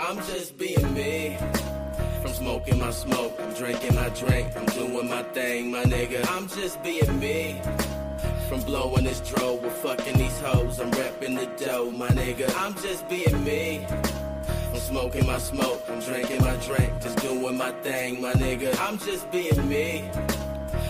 I'm just being me. From smoking my smoke, I'm drinking my drink, I'm doing my thing, my nigga. I'm just being me. From blowing this dro, we're fucking these hoes, I'm repping the dough, my nigga. I'm just being me. From smoking my smoke, I'm drinking my drink, just doing my thing, my nigga. I'm just being me.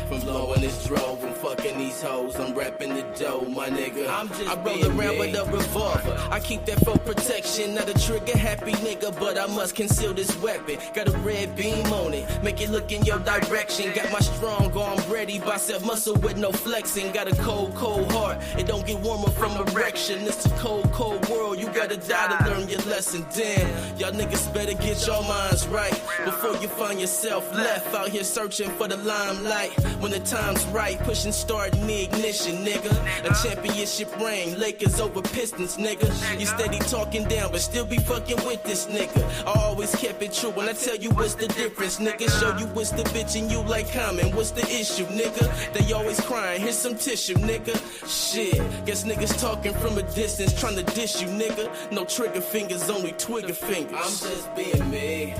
From blowing this drove, I'm fucking these hoes, I'm repping the dough, my nigga. I roll around with a revolver, I keep that for protection. Not a trigger happy nigga, but I must conceal this weapon. Got a red beam on it, make it look in your direction. Got my strong arm ready, bicep muscle with no flexing. Got a cold, cold heart, it don't get warmer from erection. It's a cold, cold world, you gotta die to learn your lesson. Damn, y'all niggas better get your minds right before you find yourself left out here searching for the limelight. When the time's right, pushing start in the ignition, nigga. A championship ring, Lakers over Pistons, nigga. You steady talking down, but still be fucking with this nigga. I always kept it true when I tell you what's the difference, nigga. Show you what's the bitch and you like Common. What's the issue, nigga? They always crying, here's some tissue, nigga. Shit, guess niggas talking from a distance, trying to dish you, nigga. No trigger fingers, only twigger fingers. I'm just being me.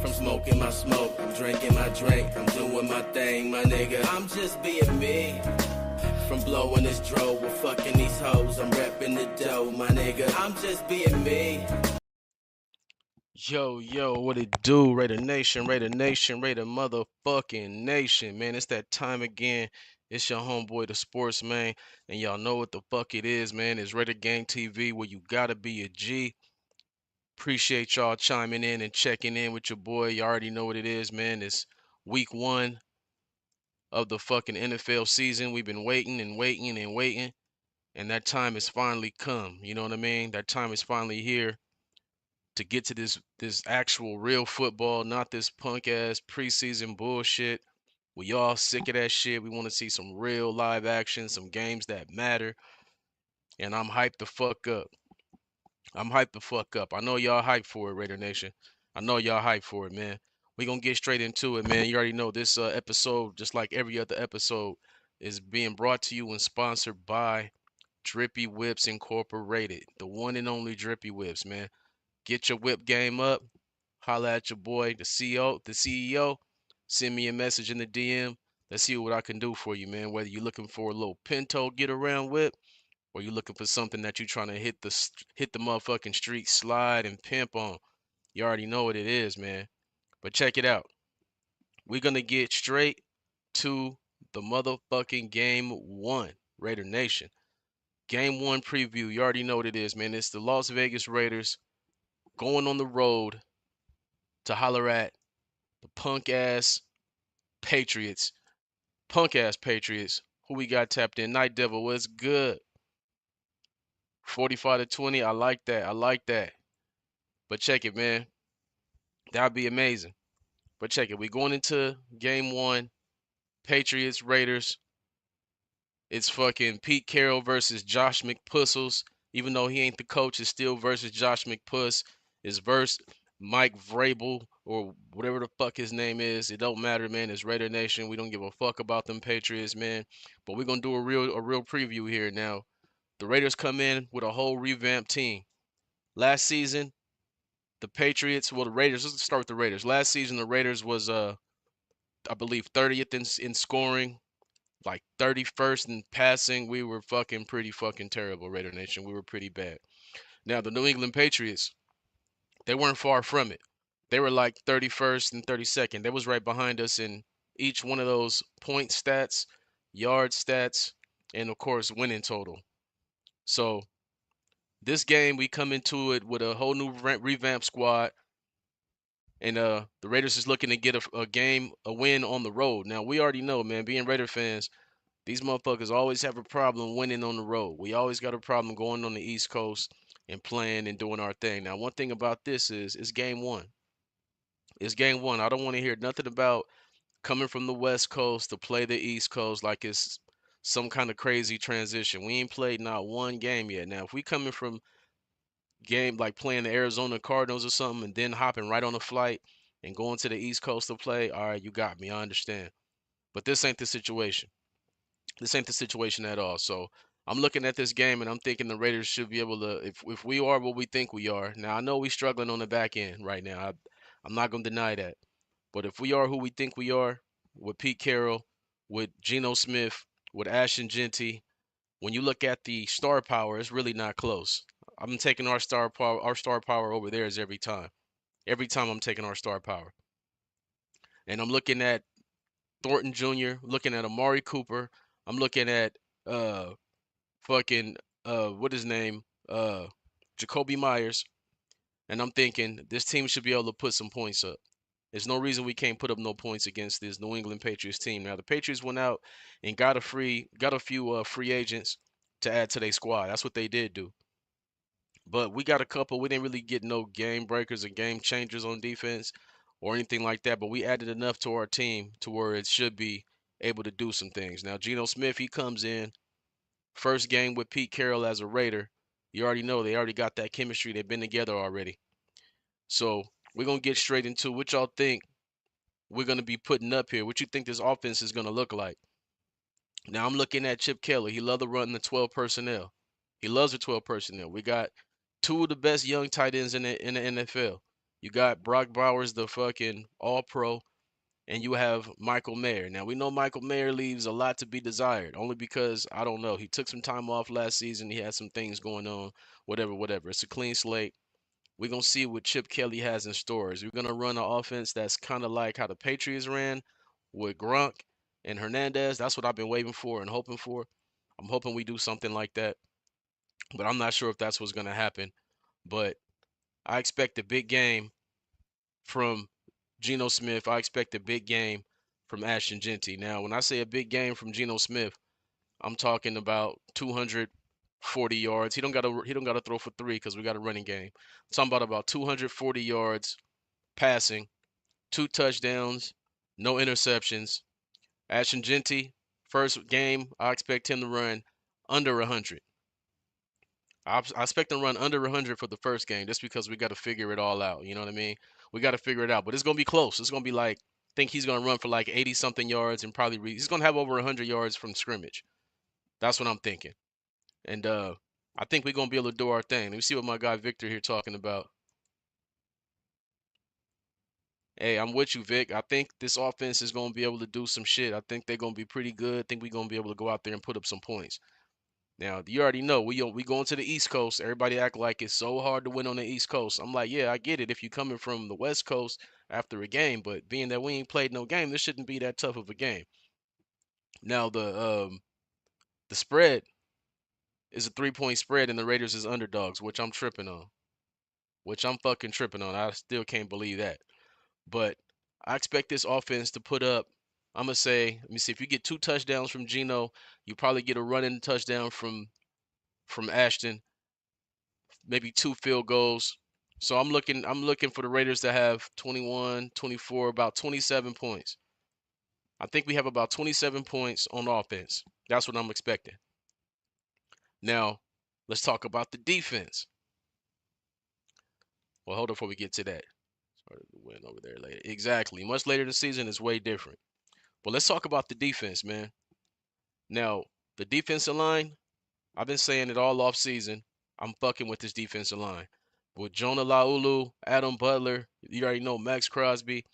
From smoking my smoke, I'm drinking my drink, I'm doing my thing, my nigga. I'm just being me. From blowing this dro, we're fucking these hoes, I'm repping the dough, my nigga. I'm just being me. Yo, what it do? Raider Nation, Raider motherfucking Nation, man. It's that time again. It's your homeboy, the sports man, and y'all know what the fuck it is, man. It's RaiderGang TV, where you gotta be a G. Appreciate y'all chiming in and checking in with your boy. You already know what it is, man. It's week 1 of the fucking NFL season. We've been waiting and waiting and waiting, and that time has finally come. You know what I mean? That time is finally here to get to this actual real football, not this punk ass preseason bullshit. We all sick of that shit. We want to see some real live action, some games that matter, and I'm hyped the fuck up. I'm hyped the fuck up. I know y'all hyped for it, Raider Nation. I know y'all hyped for it, man. We gonna get straight into it, man. You already know this episode, just like every other episode, is being brought to you and sponsored by Drippy Whips Incorporated, the one and only Drippy Whips, man. Get your whip game up. Holla at your boy, the CEO, Send me a message in the DM. Let's see what I can do for you, man. Whether you're looking for a little Pinto get around whip, or you're looking for something that you're trying to hit the motherfucking street, slide and pimp on. You already know what it is, man. But check it out. We're gonna get straight to the motherfucking game 1, Raider Nation. Game 1 preview. You already know what it is, man. It's the Las Vegas Raiders going on the road to holler at the punk ass Patriots. Punk ass Patriots. Who we got tapped in? Night Devil, what's good? 45-20. I like that. I like that. But check it, man. That'd be amazing. But check it. We're going into game 1. Patriots, Raiders. It's fucking Pete Carroll versus Josh McPussles. Even though he ain't the coach, it's still versus Josh McPuss. It's versus Mike Vrabel or whatever the fuck his name is. It don't matter, man. It's Raider Nation. We don't give a fuck about them Patriots, man. But we're gonna do a real preview here now. The Raiders come in with a whole revamped team. Last season, the Patriots, well, the Raiders. Let's start with the Raiders. Last season, the Raiders was I believe 30th in scoring, like 31st in passing. We were pretty fucking terrible, Raider Nation. We were pretty bad. Now the New England Patriots, they weren't far from it. They were like 31st and 32nd. They was right behind us in each one of those point stats, yard stats, and of course winning total. So this game we come into it with a whole new revamped squad, and the Raiders is looking to get a win on the road. Now we already know, man, being Raider fans, these motherfuckers always have a problem winning on the road. We always got a problem going on the East Coast and playing and doing our thing. Now, one thing about this is it's game 1. It's game 1. I don't want to hear nothing about coming from the West Coast to play the East Coast like it's some kind of crazy transition. We ain't played not one game yet. Now, if we coming from game like playing the Arizona Cardinals or something and then hopping right on a flight and going to the East Coast to play, all right, you got me. I understand. But this ain't the situation. This ain't the situation at all. So I'm looking at this game and I'm thinking the Raiders should be able to, if we are what we think we are. Now I know we struggling on the back end right now. I'm not gonna deny that. But if we are who we think we are, with Pete Carroll, with Geno Smith, with Ashton Genty, when you look at the star power, it's really not close. I'm taking our star power over theirs every time. Every time I'm taking our star power. And I'm looking at Thornton Jr., looking at Amari Cooper. I'm looking at uh fucking what his name? Jacoby Myers. And I'm thinking this team should be able to put some points up. There's no reason we can't put up no points against this New England Patriots team. Now the Patriots went out and got a few free agents to add to their squad. That's what they did do. But we got a couple. We didn't really get no game breakers or game changers on defense or anything like that. But we added enough to our team to where it should be able to do some things. Now Geno Smith, he comes in first game with Pete Carroll as a Raider. You already know they already got that chemistry. They've been together already. So we're gonna get straight into what y'all think we're gonna be putting up here. What you think this offense is gonna look like? Now I'm looking at Chip Kelly. He loves to run the 12 personnel. He loves the 12 personnel. We got two of the best young tight ends in the NFL. You got Brock Bowers, the fucking All Pro, and you have Michael Mayer. Now we know Michael Mayer leaves a lot to be desired, only because I don't know. He took some time off last season. He had some things going on. Whatever, whatever. It's a clean slate. We're gonna see what Chip Kelly has in stores. We're gonna run an offense that's kind of like how the Patriots ran with Gronk and Hernandez. That's what I've been waiting for and hoping for. I'm hoping we do something like that, but I'm not sure if that's what's gonna happen. But I expect a big game from Geno Smith. I expect a big game from Ashton Genty. Now, when I say a big game from Geno Smith, I'm talking about 240 yards. He don't gotta throw for three because we got a running game. I'm talking about 240 yards passing, two touchdowns, no interceptions. Ashton Genty, first game, I expect him to run under 100. I expect him to run under 100 for the first game just because we got to figure it all out. You know what I mean? We got to figure it out. But it's going to be close. It's going to be like, I think he's going to run for like 80 something yards and probably he's going to have over 100 yards from scrimmage. That's what I'm thinking. And I think we're going to be able to do our thing. Let me see what my guy Victor here talking about. Hey, I'm with you, Vic. I think this offense is going to be able to do some shit. I think they're going to be pretty good. I think we're going to be able to go out there and put up some points. Now, you already know we going to the East Coast. Everybody act like it's so hard to win on the East Coast. I'm like, yeah, I get it if you're coming from the West Coast after a game, but being that we ain't played no game, this shouldn't be that tough of a game. Now, the spread is a 3-point spread and the Raiders is underdogs, which I'm tripping on. Which I'm fucking tripping on. I still can't believe that. But I expect this offense to put up, I'm gonna say, let me see, if you get two touchdowns from Geno, you probably get a running touchdown from Ashton, maybe two field goals. So I'm looking for the Raiders to have 21, 24, about 27 points. I think we have about 27 points on offense. That's what I'm expecting. Now, let's talk about the defense. Well, hold on before we get to that. Sorry, the win over there later. Exactly. Much later in the season is way different. But let's talk about the defense, man. Now, the defensive line, I've been saying it all off season. I'm fucking with this defensive line. With Jonah Laulu, Adam Butler, you already know Max Crosby,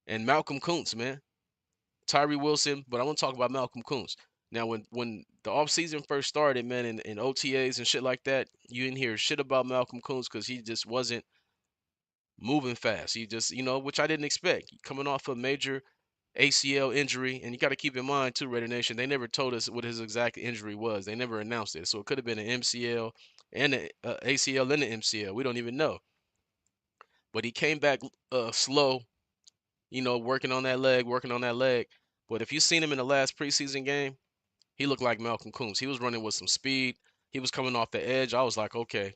and Malcolm Kuntz, man. Tyree Wilson, but I want to talk about Malcolm Kuntz. Now, when the offseason first started, man, in OTAs and shit like that, you didn't hear shit about Malcolm Kuntz because he just wasn't moving fast. He just, which I didn't expect. Coming off a major ACL injury, and you got to keep in mind too, Raider Nation, they never told us what his exact injury was. They never announced it, so it could have been an MCL and an ACL and an MCL. We don't even know. But he came back slow, working on that leg, working on that leg. But if you seen him in the last preseason game, he looked like Malcolm Kuntz. He was running with some speed. He was coming off the edge. I was like, okay,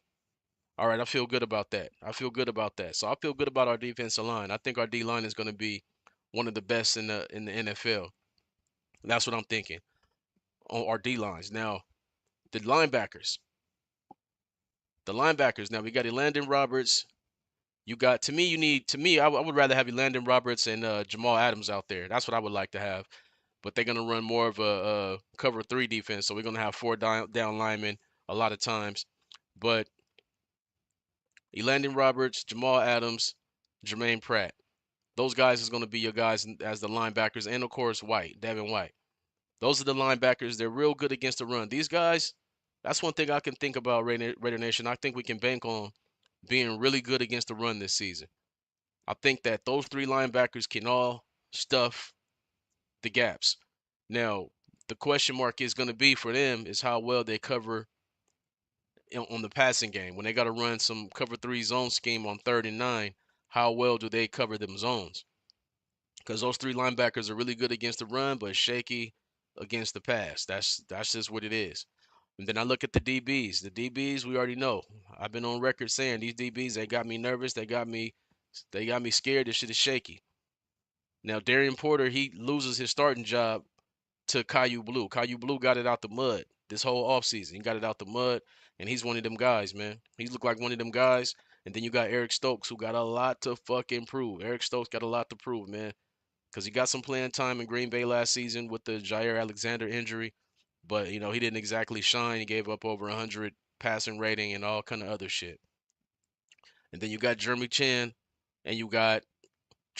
all right, I feel good about that. I feel good about that. So I feel good about our defensive line. I think our D line is going to be one of the best in the NFL. That's what I'm thinking on our D lines. Now, the linebackers. The linebackers. Now we got Elandon Roberts. You got to me. I would rather have Elandon Roberts and Jamal Adams out there. That's what I would like to have. but they're gonna run more of a cover three defense. So we're gonna have four down linemen a lot of times. But Elandon Roberts, Jamal Adams, Jermaine Pratt. Those guys is gonna be your guys as the linebackers, and of course White, Devin White. Those are the linebackers. They're real good against the run. These guys, that's one thing I can think about Raider Nation. I think we can bank on being really good against the run this season. I think that those three linebackers can all stuff the gaps. Now, the question mark is going to be for them is how well they cover on the passing game. When they got to run some cover three zone scheme on 3rd and 9, how well do they cover them zones? Because those three linebackers are really good against the run, but shaky against the pass. That's just what it is. And then I look at the DBs. The DBs we already know. I've been on record saying these DBs they got me nervous. They got me scared. This shit is shaky. Now Darian Porter he loses his starting job to Caillou Blue. Caillou Blue got it out the mud this whole offseason. He got it out the mud, and he's one of them guys, man. He's looked like one of them guys. And then you got Eric Stokes, who got a lot to fucking prove. Eric Stokes got a lot to prove, man, because he got some playing time in Green Bay last season with the Jair Alexander injury, but he didn't exactly shine. He gave up over 100 passing rating and all kind of other shit. And then you got Jeremy Chin, and you got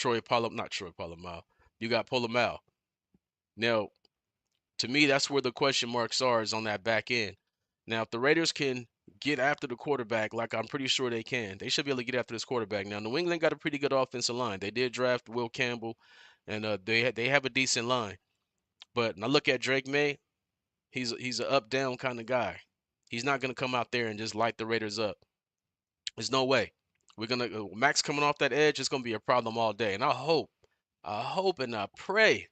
not Troy Polamalu. You got Polamalu. Now, to me, that's where the question marks are is on that back end. Now, if the Raiders can get after the quarterback, like I'm pretty sure they can, they should be able to get after this quarterback. Now, New England got a pretty good offensive line. They did draft Will Campbell, and they have a decent line. But I look at Drake May, he's an up down kind of guy. He's not gonna come out there and just light the Raiders up. There's no way. We're gonna Max coming off that edge is gonna be a problem all day. And I hope, and I pray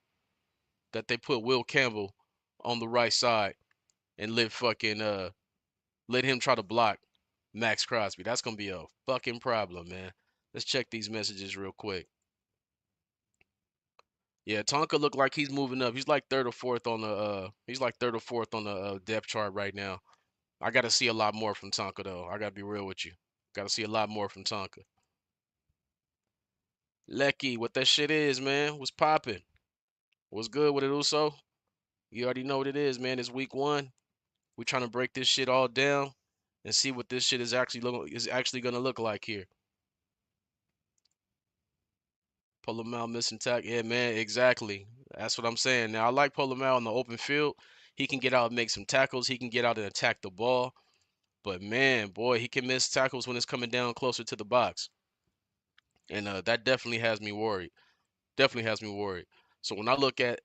that they put Will Campbell on the right side and let him try to block Max Crosby. That's gonna be a fucking problem, man. Let's check these messages real quick. Yeah, Tonka looked like he's moving up. He's like third or fourth on the depth chart right now. I got to see a lot more from Tonka though. I got to be real with you. Got to see a lot more from Tonka. Lecky, what that shit is, man? What's popping? What's good with it, Uso? You already know what it is, man. It's week 1. We trying to break this shit all down and see what this shit is actually gonna look like here. Pull him out, missing tack. Yeah, man, exactly. That's what I'm saying. Now I like pull him out in the open field. He can get out and make some tackles. He can get out and attack the ball. But man, boy, he can miss tackles when it's coming down closer to the box, and that definitely has me worried. Definitely has me worried. So when I look at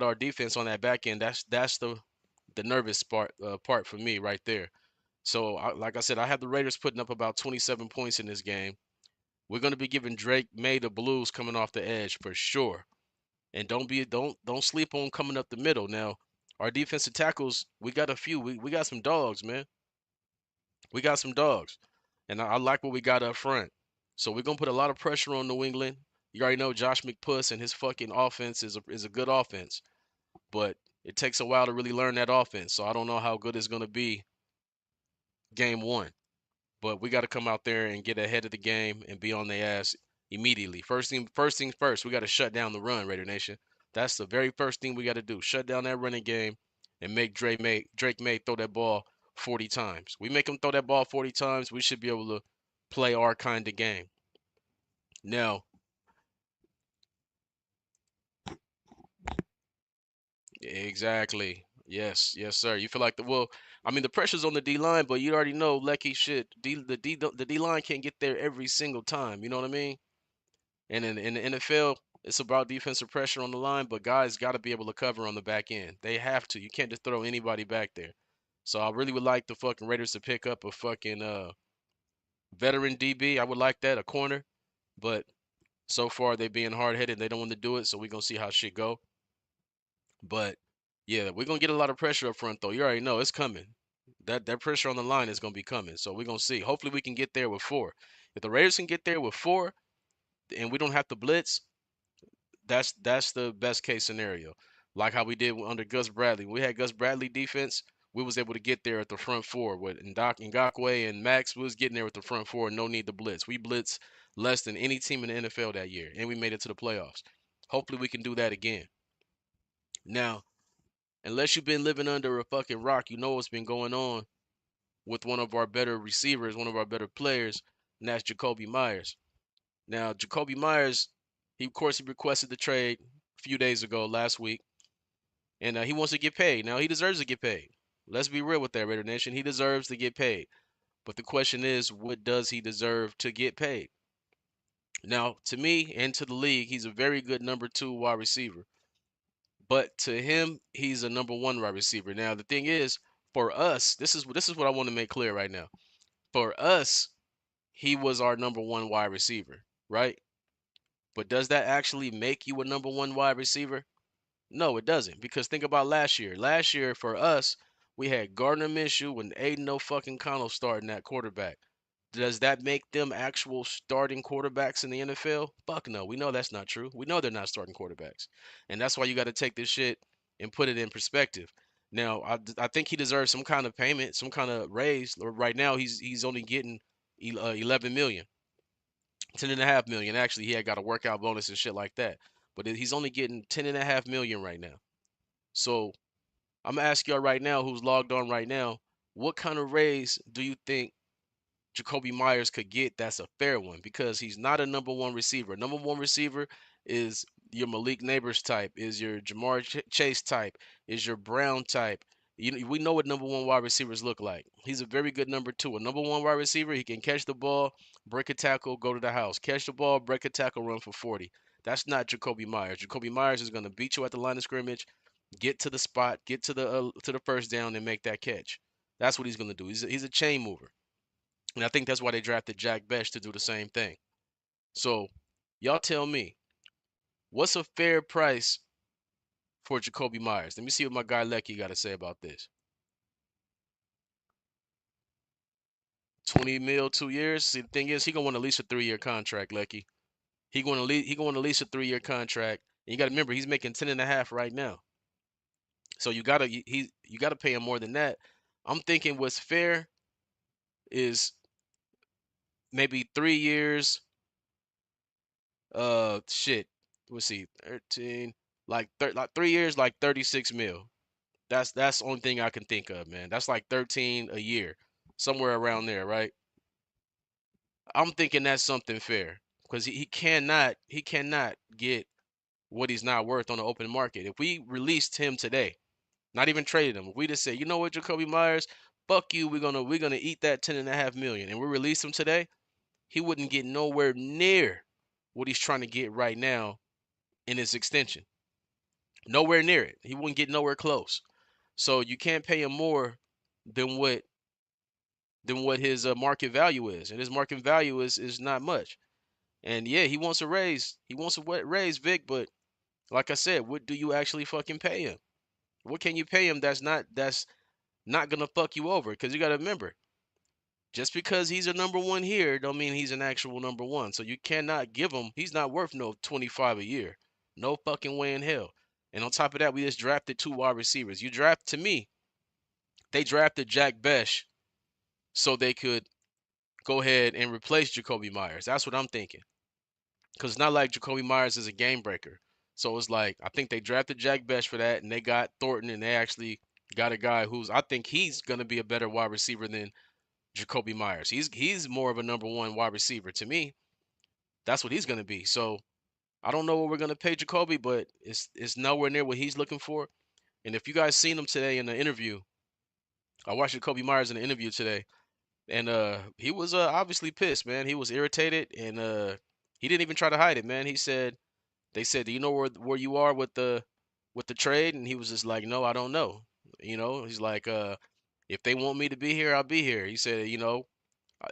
our defense on that back end, that's the nervous part for me right there. So like I said, I have the Raiders putting up about 27 points in this game. We're gonna be giving Drake May the blues coming off the edge for sure. And don't sleep on coming up the middle. Now, our defensive tackles, we got a few. We got some dogs, man. We got some dogs. And I like what we got up front. So we're gonna put a lot of pressure on New England. You already know Josh McPuss and his fucking offense is a good offense, but it takes a while to really learn that offense. So I don't know how good it's gonna be game 1. But we got to come out there and get ahead of the game and be on their ass immediately. First things first. We got to shut down the run, Raider Nation. That's the very first thing we got to do. Shut down that running game and make Drake May throw that ball 40 times. We make him throw that ball 40 times, we should be able to play our kind of game. Now, exactly. Yes, yes, sir. You feel like I mean, the pressure's on the D line, but you already know Lecky shit. The D line can't get there every single time. You know what I mean? And in the NFL, it's about defensive pressure on the line, but guys got to be able to cover on the back end. They have to. You can't just throw anybody back there. So I really would like the fucking Raiders to pick up a fucking veteran DB. I would like that, a corner. But so far they being hard headed. They don't want to do it. So we're gonna see how shit go. But yeah, we're gonna get a lot of pressure up front though. You already know it's coming. That pressure on the line is gonna be coming. So we're gonna see. Hopefully we can get there with 4. If the Raiders can get there with 4 and we don't have to blitz, that's the best case scenario. Like how we did under Gus Bradley. When we had Gus Bradley defense, we was able to get there at the front 4 with Ngakwe and Max. We was getting there with the front 4, no need to blitz. We blitzed less than any team in the NFL that year, and we made it to the playoffs. Hopefully we can do that again. Now, unless you've been living under a fucking rock, you know what's been going on with one of our better receivers, one of our better players, and that's Jacoby Myers. Now, Jacoby Myers, he of course he requested the trade a few days ago, last week, and he wants to get paid. Now, he deserves to get paid. Let's be real with that, Raider Nation. He deserves to get paid. But the question is, what does he deserve to get paid? Now, to me and to the league, he's a very good number 2 wide receiver. But to him, he's a number 1 wide receiver. Now, the thing is, for us, this is what I want to make clear right now. For us, he was our number 1 wide receiver, right? But does that actually make you a number 1 wide receiver? No, it doesn't. Because think about last year. Last year for us, we had Gardner Minshew and Aiden No fucking Connell starting at quarterback. Does that make them actual starting quarterbacks in the NFL? Fuck no. We know that's not true. We know they're not starting quarterbacks. And that's why you got to take this shit and put it in perspective. Now, I think he deserves some kind of payment, some kind of raise. Right now, he's only getting 11 million, 10.5 million. Actually, he had got a workout bonus and shit like that. But he's only getting 10.5 million right now. So I'm gonna ask y'all right now, who's logged on right now, what kind of raise do you think Jacoby Myers could get that's a fair one? Because he's not a number 1 receiver. Number 1 receiver is your Malik Neighbors type, is your Jamar Chase type, is your Brown type. We know what number 1 wide receivers look like. He's a very good number 2. A number 1 wide receiver, he can catch the ball, break a tackle, go to the house. Catch the ball, break a tackle, run for 40. That's not Jacoby Myers. Jacoby Myers is going to beat you at the line of scrimmage, get to the spot, get to the first down, and make that catch. That's what he's going to do. He's a chain mover. And I think that's why they drafted Jack Besh to do the same thing. So, y'all tell me, what's a fair price for Jacoby Myers? Let me see what my guy Lecky got to say about this. 20 mil, 2 years. See, the thing is, he gonna want at least a 3-year contract, Lecky. He going to lease a 3-year contract. And you got to remember, he's making 10.5 right now. So you gotta pay him more than that. I'm thinking what's fair is maybe 3 years. Shit. Let's see, 13, like 3 years, like 36 mil. That's the only thing I can think of, man. That's like 13 a year, somewhere around there, right? I'm thinking that's something fair because he cannot get what he's not worth on the open market. If we released him today, not even traded him, if we just say, you know what, Jacoby Myers, fuck you, we're gonna eat that 10.5 million, and we release him today, he wouldn't get nowhere near what he's trying to get right now in his extension. Nowhere near it. He wouldn't get nowhere close. So you can't pay him more than what his market value is, and his market value is not much. And yeah, he wants a raise. He wants a raise, Vic. But like I said, what do you actually fucking pay him? What can you pay him that's not gonna fuck you over? Because you gotta remember, just because he's a number 1 here, don't mean he's an actual number 1. So you cannot give him. He's not worth no 25 a year. No fucking way in hell. And on top of that, we just drafted 2 wide receivers. To me, they drafted Jack Besh so they could go ahead and replace Jacoby Myers. That's what I'm thinking. Because it's not like Jacoby Myers is a game breaker. So it's like, I think they drafted Jack Besh for that, and they got Thornton, and they actually got a guy I think he's going to be a better wide receiver than Jacoby Myers. He's more of a number 1 wide receiver to me. That's what he's going to be. So I don't know what we're going to pay Jacoby, but it's nowhere near what he's looking for. And if you guys seen him today in the interview, I watched Jacoby Myers in the interview today. And he was obviously pissed, man. He was irritated, and he didn't even try to hide it, man. They said, "Do you know where you are with the trade?" And he was just like, "No, I don't know." He's like, "If they want me to be here, I'll be here." He said,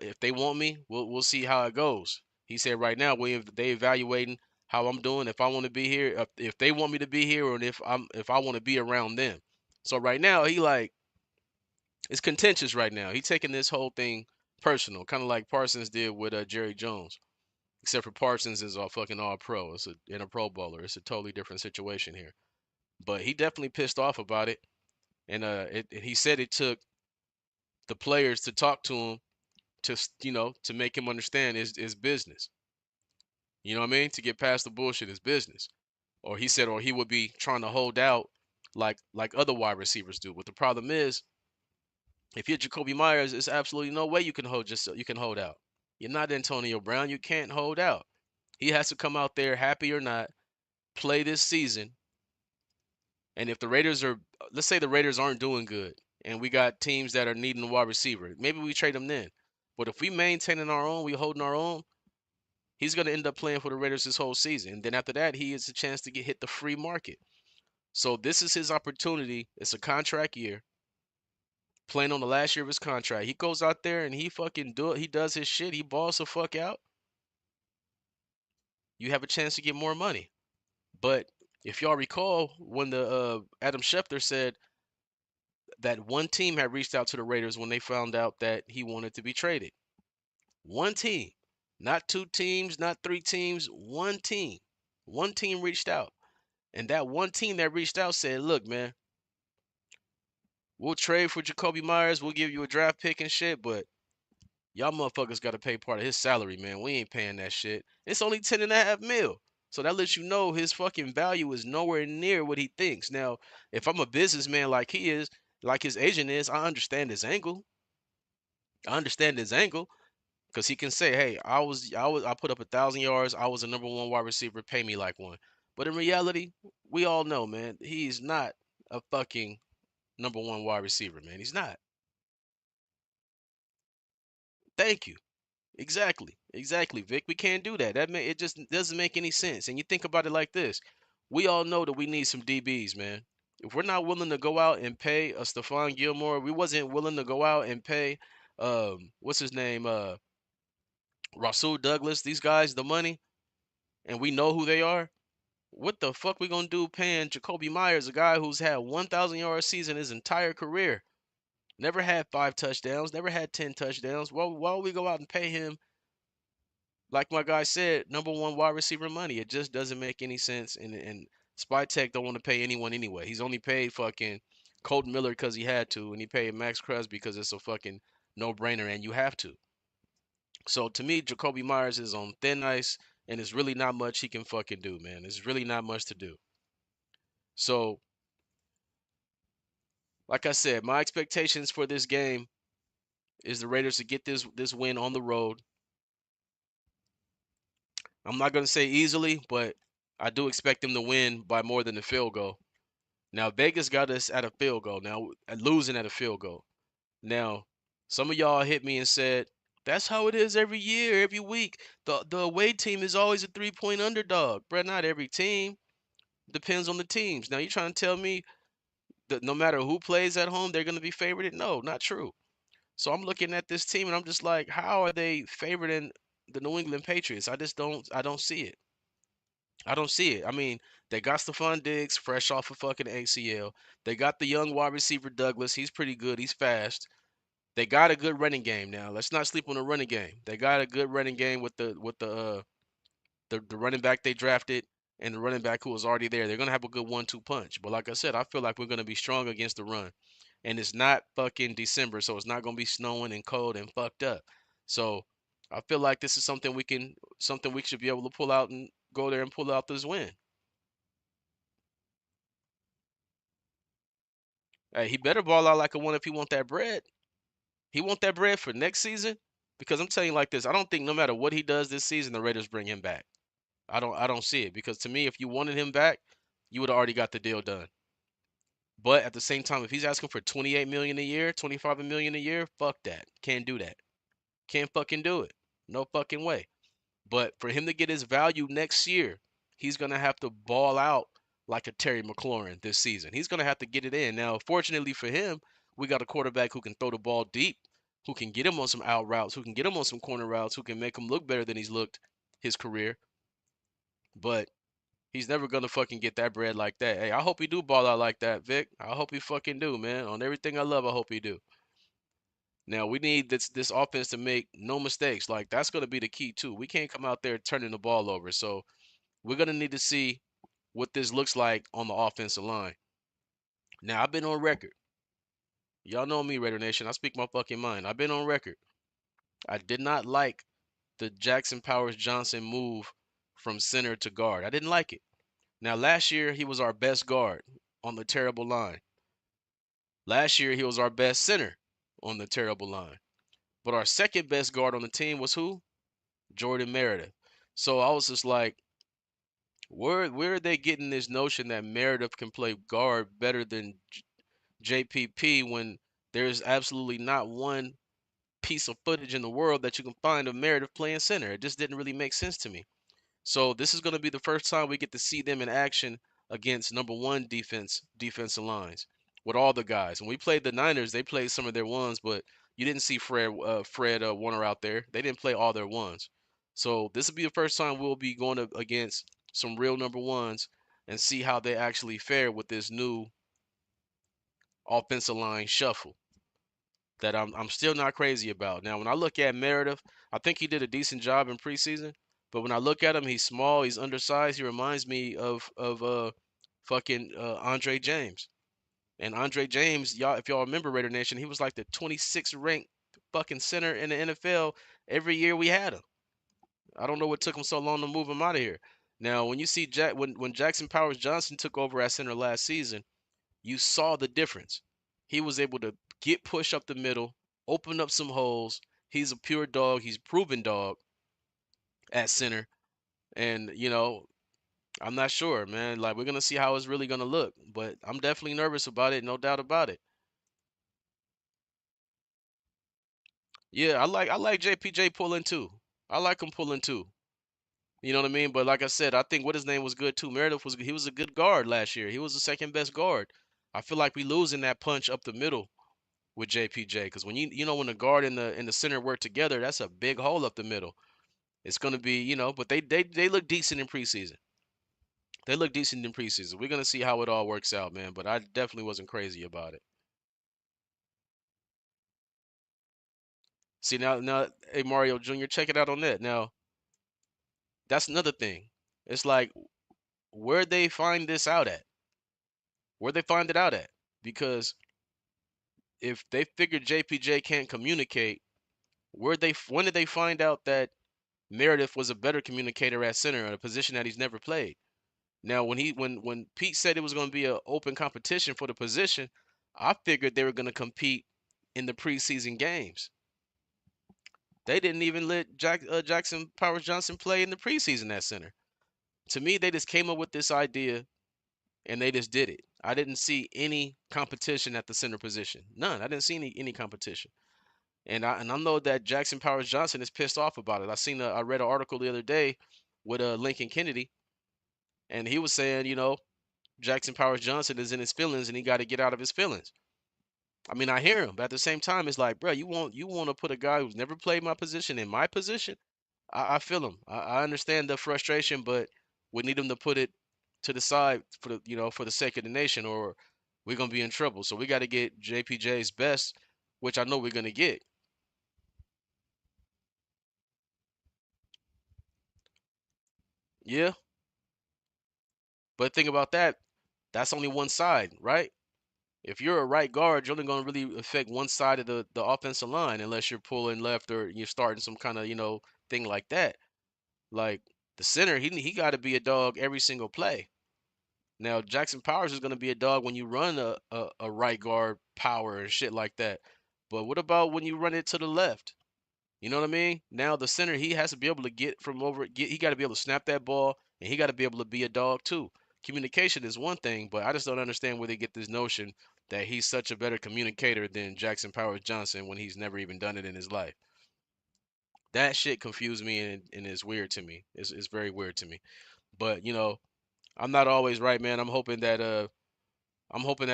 "If they want me, we'll see how it goes." He said, "Right now, they evaluating how I'm doing. If I want to be here, if they want me to be here, or if I want to be around them." So right now, it's contentious right now. He's taking this whole thing personal, kind of like Parsons did with Jerry Jones. Except for Parsons is all fucking all pro. And a Pro Bowler. It's a totally different situation here. But he definitely pissed off about it, and he said it took the players to talk to him to make him understand is business. You know what I mean? To get past the bullshit is business. Or he said, or he would be trying to hold out like other wide receivers do. But the problem is, if you're Jacoby Myers, there's absolutely no way you can hold out. You're not Antonio Brown. You can't hold out. He has to come out there, happy or not, play this season. And if the Raiders are, let's say the Raiders aren't doing good, and we got teams that are needing a wide receiver, maybe we trade them then. But if we maintaining our own, we holding our own, he's going to end up playing for the Raiders this whole season. And then after that, he has a chance to get hit the free market. So this is his opportunity. It's a contract year. Playing on the last year of his contract. He goes out there and he fucking do it. He does his shit. He balls the fuck out. You have a chance to get more money. But if y'all recall, when the Adam Schefter said that one team had reached out to the Raiders when they found out that he wanted to be traded. One team, not two teams, not three teams, one team. One team reached out. And that one team that reached out said, look, man, we'll trade for Jacoby Myers. We'll give you a draft pick and shit, but y'all motherfuckers got to pay part of his salary, man. We ain't paying that shit. It's only 10.5 mil. So that lets you know his fucking value is nowhere near what he thinks. Now, if I'm a businessman like he is, like his agent is, I understand his angle. I understand his angle because he can say, "Hey, I put up 1,000 yards. I was a number one wide receiver. Pay me like one." But in reality, we all know, man, he's not a fucking number one wide receiver, man. He's not. Thank you. Exactly. Exactly, Vic. We can't do that. It just doesn't make any sense. And you think about it like this: we all know that we need some DBs, man. If we're not willing to go out and pay a Stephon Gilmore, we wasn't willing to go out and pay, what's his name, Rasul Douglas, these guys, the money, and we know who they are. What the fuck we gonna do paying Jacoby Myers, a guy who's had 1,000 yard season his entire career, never had 5 touchdowns, never had 10 touchdowns? Why would we go out and pay him like my guy said, number one wide receiver money? It just doesn't make any sense. And Spy Tech don't want to pay anyone anyway. He's only paid fucking Colton Miller because he had to, and he paid Max Crosby because it's a fucking no brainer and you have to. So to me, Jacoby Myers is on thin ice, and it's really not much he can fucking do, man. It's really not much to do. So, like I said, my expectations for this game is the Raiders to get this win on the road. I'm not gonna say easily, but I do expect them to win by more than the field goal. Now Vegas got us at a field goal. Now losing at a field goal. Now some of y'all hit me and said that's how it is every year, every week. The away team is always a 3-point underdog, bro. Not every team. Depends on the teams. Now you trying to tell me that no matter who plays at home, they're gonna be favored? No, not true. So I'm looking at this team and I'm just like, how are they favored in the New England Patriots? I don't see it. I don't see it. I mean, they got Stephon Diggs fresh off a fucking ACL. They got the young wide receiver Douglas. He's pretty good. He's fast. They got a good running game now. Let's not sleep on the running game. They got a good running game with the running back they drafted and the running back who was already there. They're gonna have a good 1-2 punch. But like I said, I feel like we're gonna be strong against the run. And it's not fucking December, so it's not gonna be snowing and cold and fucked up. So I feel like this is something we should be able to pull out and go there and pull out this win. Hey, he better ball out like a one if he want that bread. He want that bread for next season. Because I'm telling you like this, I don't think no matter what he does this season, the Raiders bring him back. I don't see it. Because to me, if you wanted him back, you would have already got the deal done. But at the same time, if he's asking for 28 million a year, 25 million a year, fuck that. Can't do that. Can't fucking do it. No fucking way. But for him to get his value next year, he's gonna have to ball out like a Terry McLaurin this season. He's gonna have to get it in. Now, fortunately for him, we got a quarterback who can throw the ball deep, who can get him on some out routes, who can get him on some corner routes, who can make him look better than he's looked his career. But he's never gonna fucking get that bread like that. Hey, I hope he do ball out like that, Vic. I hope he fucking do, man. On everything I love, I hope he do. Now we need this offense to make no mistakes. Like that's gonna be the key too. We can't come out there turning the ball over. So we're gonna need to see what this looks like on the offensive line. Now I've been on record. Y'all know me, Raider Nation. I speak my fucking mind. I've been on record. I did not like the Jackson Powers Johnson move from center to guard. I didn't like it. Now last year he was our best guard. on the terrible line. Last year, he was our best center on the terrible line. But our second best guard on the team was who? Jordan Meredith. So I was just like, where are they getting this notion that Meredith can play guard better than JPP when there's absolutely not one piece of footage in the world that you can find of Meredith playing center? It just didn't really make sense to me. So this is going to be the first time we get to see them in action against number one defensive lines with all the guys. When we played the Niners, they played some of their ones, but you didn't see Fred Warner out there. They didn't play all their ones. So this will be the first time we'll be going up against some real number ones and see how they actually fare with this new offensive line shuffle that I'm still not crazy about. Now, when I look at Meredith, I think he did a decent job in preseason. But when I look at him, he's small, he's undersized. He reminds me of fucking Andre James. And Andre James, y'all, if y'all remember Raider Nation, he was like the 26th ranked fucking center in the NFL every year we had him. I don't know what took him so long to move him out of here. Now, when you see when Jackson Powers Johnson took over at center last season, you saw the difference. He was able to get push up the middle, open up some holes. He's a pure dog. He's proven dog at center. And, I'm not sure, man. Like, we're going to see how it's really going to look. But I'm definitely nervous about it. No doubt about it. Yeah, I like JPJ pulling too. I like him pulling too. You know what I mean? But like I said, I think what his name was good too. Meredith he was a good guard last year. He was the second best guard. I feel like we losing that punch up the middle with JPJ because when when the guard and the center work together, that's a big hole up the middle. It's gonna be but they look decent in preseason. They look decent in preseason. We're gonna see how it all works out, man. But I definitely wasn't crazy about it. See now, hey Mario Jr., check it out on that. Now that's another thing. It's like where they find this out at, where they find it out at, because if they figure JPJ can't communicate, when did they find out that Meredith was a better communicator at center, a position that he's never played? Now, when Pete said it was going to be an open competition for the position, I figured they were going to compete in the preseason games. They didn't even let Jackson Powers Johnson play in the preseason at center. To me, they just came up with this idea and they just did it. I didn't see any competition at the center position. None. I didn't see any competition. And I know that Jackson Powers Johnson is pissed off about it. I read an article the other day with Lincoln Kennedy, and he was saying, Jackson Powers Johnson is in his feelings and he got to get out of his feelings. I mean, I hear him, but at the same time, it's like, bro, you want to put a guy who's never played my position in my position? I feel him. I understand the frustration, but we need him to put it to the side for the sake of the nation, or we're gonna be in trouble. So we got to get JPJ's best, which I know we're gonna get. Yeah, but think about that. That's only one side, right? If you're a right guard, you're only going to really affect one side of the offensive line unless you're pulling left or you're starting some kind of, thing like that. Like the center, he got to be a dog every single play. Now, Jackson Powers is going to be a dog when you run a right guard power and shit like that. But what about when you run it to the left? You know what I mean? Now the center, he has to be able to get from over he got to be able to snap that ball and he got to be able to be a dog too. Communication is one thing, but I just don't understand where they get this notion that he's such a better communicator than Jackson Powers Johnson when he's never even done it in his life. That shit confused me and is weird to me. It's very weird to me. But, I'm not always right, man. I'm hoping that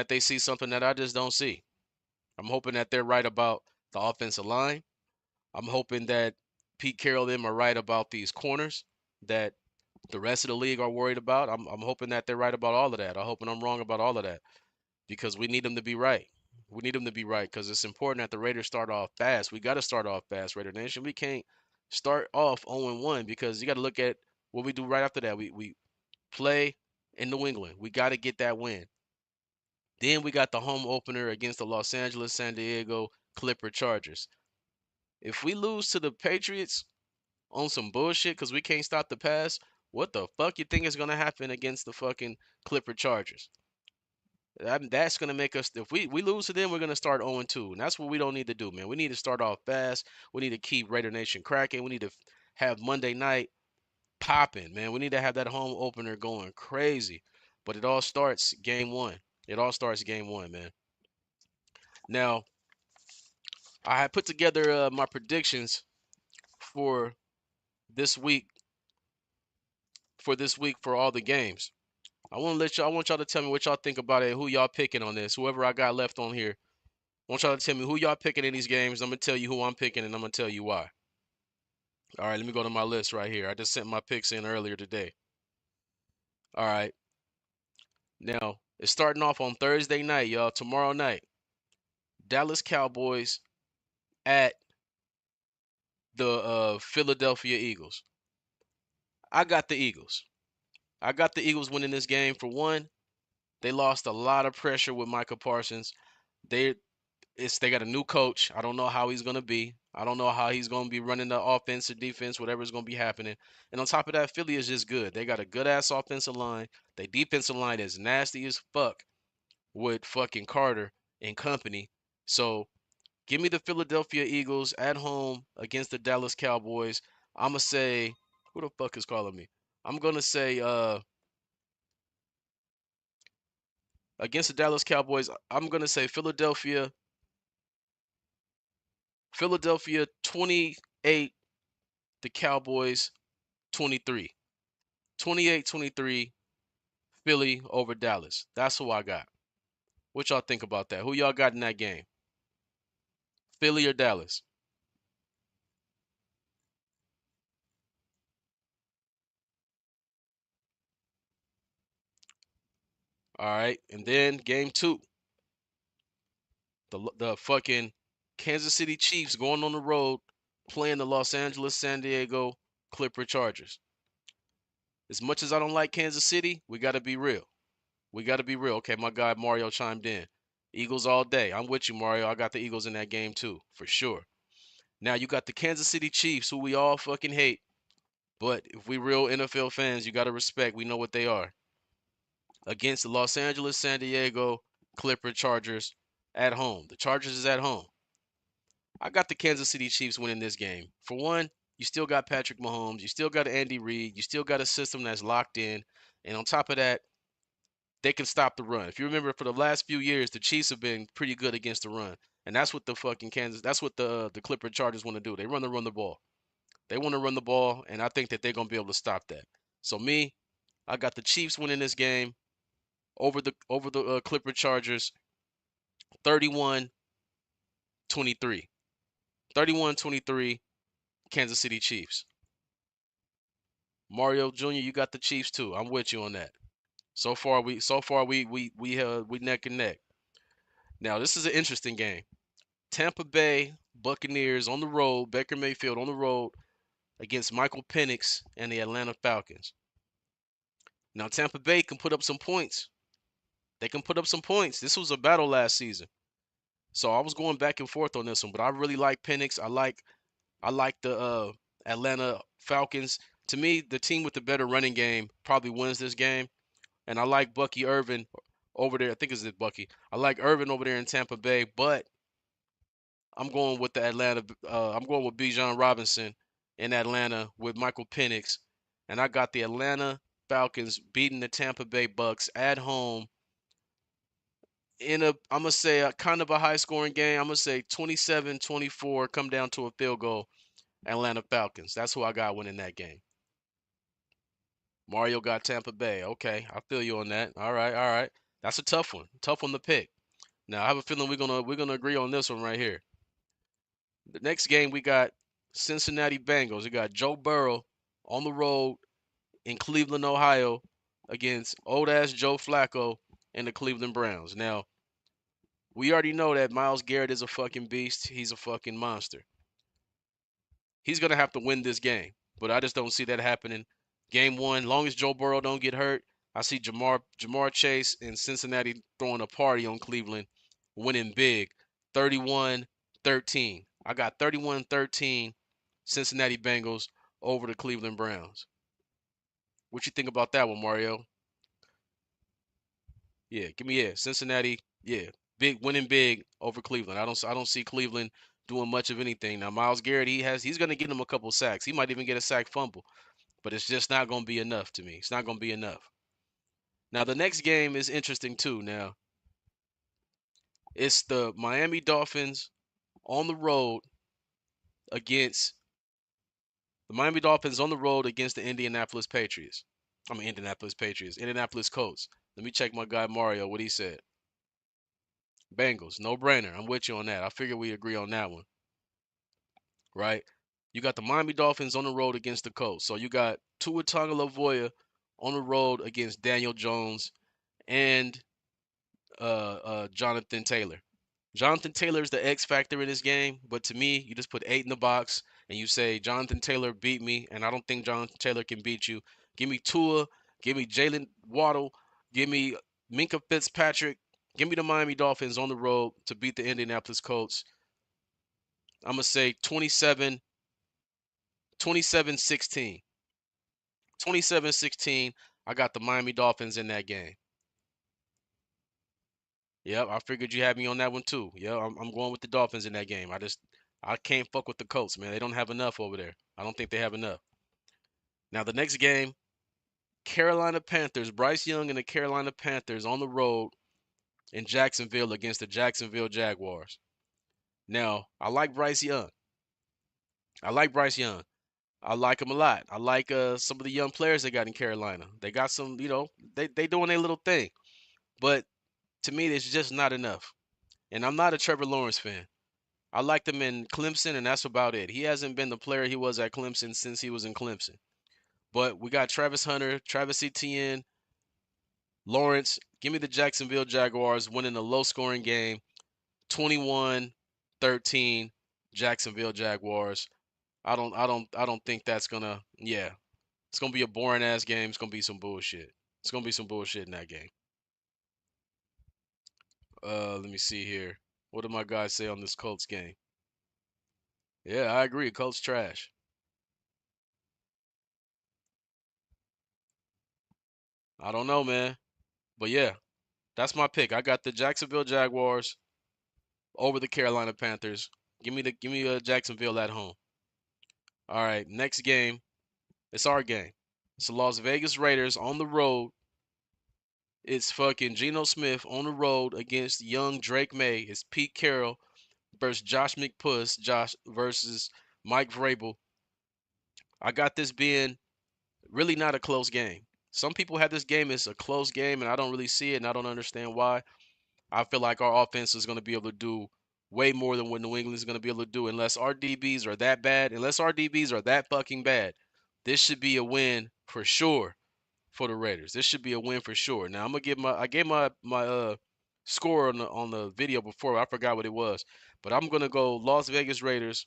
they see something that I just don't see. I'm hoping that they're right about the offensive line. I'm hoping that Pete Carroll and them are right about these corners that the rest of the league are worried about. I'm hoping that they're right about all of that. I'm hoping I'm wrong about all of that because we need them to be right. We need them to be right because it's important that the Raiders start off fast. We got to start off fast, Raider Nation. We can't start off 0-1 because you got to look at what we do right after that. We play in New England. We got to get that win. Then we got the home opener against the Los Angeles San Diego Clipper Chargers. If we lose to the Patriots on some bullshit because we can't stop the pass, what the fuck you think is gonna happen against the fucking Clipper Chargers? That's gonna make us. If we lose to them, we're gonna start 0-2, and that's what we don't need to do, man. We need to start off fast. We need to keep Raider Nation cracking. We need to have Monday night popping, man. We need to have that home opener going crazy. But it all starts game one. It all starts game one, man. Now, I had put together my predictions for this week, for all the games. I want y'all to tell me what y'all think about it, who y'all picking on this. Whoever I got left on here. I want y'all to tell me who y'all picking in these games. I'm gonna tell you who I'm picking, and I'm gonna tell you why. All right, let me go to my list right here. I just sent my picks in earlier today. All right. Now, it's starting off on Thursday night, y'all. Tomorrow night. Dallas Cowboys at the Philadelphia Eagles. I got the Eagles. I got the Eagles winning this game. For one, they lost a lot of pressure with Micah Parsons. They they got a new coach. I don't know how he's gonna be. I don't know how he's gonna be running the offense or defense, whatever's gonna be happening. And on top of that, Philly is just good. They got a good ass offensive line. Their defensive line is nasty as fuck with fucking Carter and company. So give me the Philadelphia Eagles at home against the Dallas Cowboys. I'ma say, who the fuck is calling me? I'm gonna say against the Dallas Cowboys, I'm gonna say Philadelphia 28, the Cowboys 23. 28-23, Philly over Dallas. That's who I got. What y'all think about that? Who y'all got in that game? Philly or Dallas? All right. And then game two, the fucking Kansas City Chiefs going on the road playing the Los Angeles San Diego Clipper Chargers. As much as I don't like Kansas City, we got to be real. We got to be real. Okay, my guy Mario chimed in. Eagles all day. I'm with you, Mario. I got the Eagles in that game too, for sure. Now you got the Kansas City Chiefs, who we all fucking hate. But if we real NFL fans, you got to respect. We know what they are. Against the Los Angeles San Diego Clipper Chargers at home. The Chargers is at home. I got the Kansas City Chiefs winning this game. For one, you still got Patrick Mahomes. You still got Andy Reid. You still got a system that's locked in. And on top of that, they can stop the run. If you remember, for the last few years, the Chiefs have been pretty good against the run. And that's what the fucking Kansas, that's what the Clipper Chargers want to do. They run the ball. They want to run the ball, and I think that they're going to be able to stop that. So me, I got the Chiefs winning this game over the Clipper Chargers 31-23. 31-23 Kansas City Chiefs. Mario Jr., you got the Chiefs too. I'm with you on that. So far we neck and neck. Now this is an interesting game. Tampa Bay Buccaneers on the road, Baker Mayfield on the road against Michael Penix and the Atlanta Falcons. Now Tampa Bay can put up some points. They can put up some points. This was a battle last season. So I was going back and forth on this one, but I really like Penix. I like the Atlanta Falcons. To me, the team with the better running game probably wins this game. And I like Bucky Irvin over there. I think it's Bucky. I like Irvin over there in Tampa Bay, but I'm going with the Atlanta. I'm going with Bijan Robinson in Atlanta with Michael Penix, and I got the Atlanta Falcons beating the Tampa Bay Bucks at home in a, I'm gonna say, a kind of a high scoring game. I'm gonna say 27-24, come down to a field goal. Atlanta Falcons. That's who I got winning that game. Mario got Tampa Bay. Okay, I feel you on that. All right, all right. That's a tough one. Tough one to pick. Now I have a feeling we're gonna agree on this one right here. The next game we got Cincinnati Bengals. We got Joe Burrow on the road in Cleveland, Ohio, against old ass Joe Flacco and the Cleveland Browns. Now we already know that Myles Garrett is a fucking beast. He's a fucking monster. He's gonna have to win this game, but I just don't see that happening. Game one, long as Joe Burrow don't get hurt, I see Jamar Chase and Cincinnati throwing a party on Cleveland, winning big, 31-13. I got 31-13 Cincinnati Bengals over the Cleveland Browns. What you think about that one, Mario? Yeah, give me Cincinnati. Yeah, big winning big over Cleveland. I don't see Cleveland doing much of anything. Now Myles Garrett, he's gonna get him a couple sacks. He might even get a sack fumble, but it's just not gonna be enough to me. It's not gonna be enough. Now the next game is interesting too. Now it's the Miami Dolphins on the road against the Indianapolis Patriots. I mean Indianapolis Patriots, Indianapolis Colts. Let me check my guy Mario what he said. Bengals, no brainer. I'm with you on that. I figure we agree on that one, right? You got the Miami Dolphins on the road against the Colts. So you got Tua Tagovailoa on the road against Daniel Jones and Jonathan Taylor. Jonathan Taylor is the X factor in this game, but to me, you just put 8 in the box and you say Jonathan Taylor beat me, and I don't think Jonathan Taylor can beat you. Give me Tua, give me Jalen Waddle, give me Minka Fitzpatrick, give me the Miami Dolphins on the road to beat the Indianapolis Colts. I'm gonna say 27, 27-16. 27-16. I got the Miami Dolphins in that game. Yep, I figured you had me on that one too. Yeah, I'm going with the Dolphins in that game. I can't fuck with the Colts, man. They don't have enough over there. I don't think they have enough. Now the next game, Carolina Panthers, Bryce Young and the Carolina Panthers on the road in Jacksonville against the Jacksonville Jaguars. Now, I like Bryce Young. I like Bryce Young. I like him a lot. I like some of the young players they got in Carolina. They got some, they doing their little thing. But to me, it's just not enough. And I'm not a Trevor Lawrence fan. I liked him in Clemson, and that's about it. He hasn't been the player he was at Clemson since he was in Clemson. But we got Travis Hunter, Travis Etienne, Lawrence. Give me the Jacksonville Jaguars winning a low-scoring game, 21-13, Jacksonville Jaguars. I don't think that's gonna. Yeah, it's gonna be a boring ass game. It's gonna be some bullshit. It's gonna be some bullshit in that game. Let me see here. What did my guys say on this Colts game? Yeah, I agree. Colts trash. I don't know, man. But yeah, that's my pick. I got the Jacksonville Jaguars over the Carolina Panthers. Give me Jacksonville at home. All right, next game. It's our game. It's the Las Vegas Raiders on the road. It's fucking Geno Smith on the road against young Drake May. It's Pete Carroll versus Josh McPuss. Josh versus Mike Vrabel. I got this being really not a close game. Some people have this game as a close game, and I don't really see it, and I don't understand why. I feel like our offense is going to be able to do way more than what New England is going to be able to do unless our DBs are that bad. Unless our DBs are that fucking bad, this should be a win for sure for the Raiders. This should be a win for sure. Now I gave my score on the video before. I forgot what it was, but I'm gonna go Las Vegas Raiders